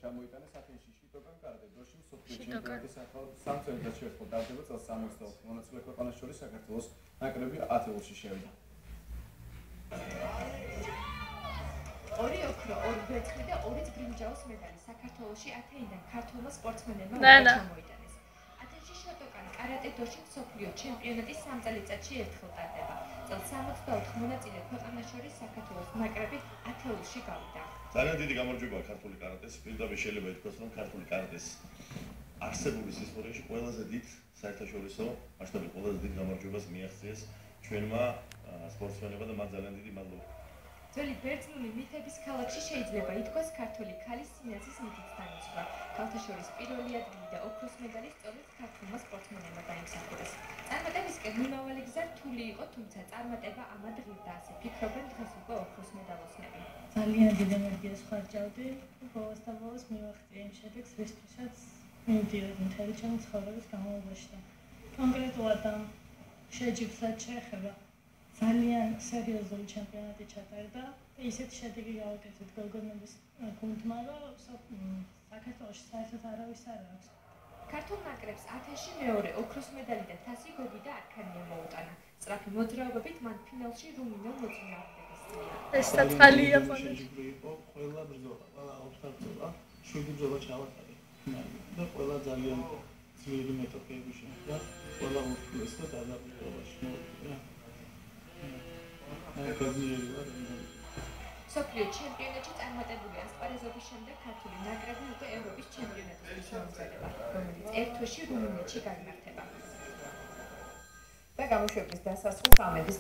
ჩამოიტანეს ათენში შიტოკან კარატე დროში მსოფლიო ჩემპიონატის სამ წელიწადში ერთხელ დადება წელს 64 მონაწილე ქვეყანას შორის საქართველოს ნაკრები ათეულში შევიდა. ორი ოქრო, ორი ვერცხლი და ორი ბრინჯაოს medali საქართველოში ათეიდან ქართველმა სპორტსმენებმა ჩამოიტანეს. ათენში შიტოკან კარატე დროში მსოფლიო ჩემპიონატის სამ წელიწადში ერთხელ დადება. წელს 64 მონაწილე ქვეყანას შორის საქართველოს ნაკრები ათეულში გავიდა. ძალიან დიდი გამარჯვებაა ქართული კარატეს. პირდაპირ შეიძლება ითქვას, რომ ქართული კარატეს არსებობის ისტორიაში ყველაზე დიდ საერთაშორისო მასშტაბით ყველაზე დიდ გამარჯვებას მიაღწიეს ჩვენმა სპორტსმენებმა და მათ ძალიან დიდი მადლობა. ძველი ბერძნული მითების ქალაქში შეიძლება ითქვას ქართული ქალის სინაზის მითით დანიშნა. ქალთა შორის პირველი ადგილი და ოქროს medali სწორედ ქართულმა სპორტსმენებმა დაიმსახურეს. წარმატებისკენ მიმავალი გზა რთული იყო, თუმცა წარმატება ამად ღირდა, ასე ფიქრობენ დღეს უკვე ოქროს მედალოსნები. ძალიან დიდ ენერგიას ხარჯავდი, ბოლოს და ბოლოს მივაღწია იმ შედეგს, რისთვისაც მივდიოდი მთელი ჩემი ცხოვრების განმავლობაში და კონკრეტულად ამ შეჯიბრსაც შეეხება ძალიან სერიოზული ჩემპიონატი ჩატარდა და ისეთი შედეგი გავაკეთეთ გოგონების გუნდმა, რომ საქართველოში საერთოდ არავის არ აქვს. ქართულ ნაკრებს ათენში მეორე ოქროს medali და თასი გოგი და არქანია მოუტანა. სწრაფი მოძრაობებით მან ფინალში რუმინელ მოწინააღმდეგეს წლია. ეს საწყალია შეჯიბრი იყო ყველა ბრძოლა, ყველა ოთხი ბრძოლა, 7 ბრძოლა ჩავატარე და ყველა ძალიან ძლიერი მეტოქეები შეხვდა, ყველა ურთულეს და დაბრძოლაში მოვიდა. მსოფლიო ჩემპიონატში წარმატებული ასპარეზობის შემდეგ ქართული ნაკრები უკვე ევროპის ჩემპიონატისთვის მომზადება, რომელიც ერთ თვეში რუმინეთში გაიმართება. და გამოშვების დასასრულს ამების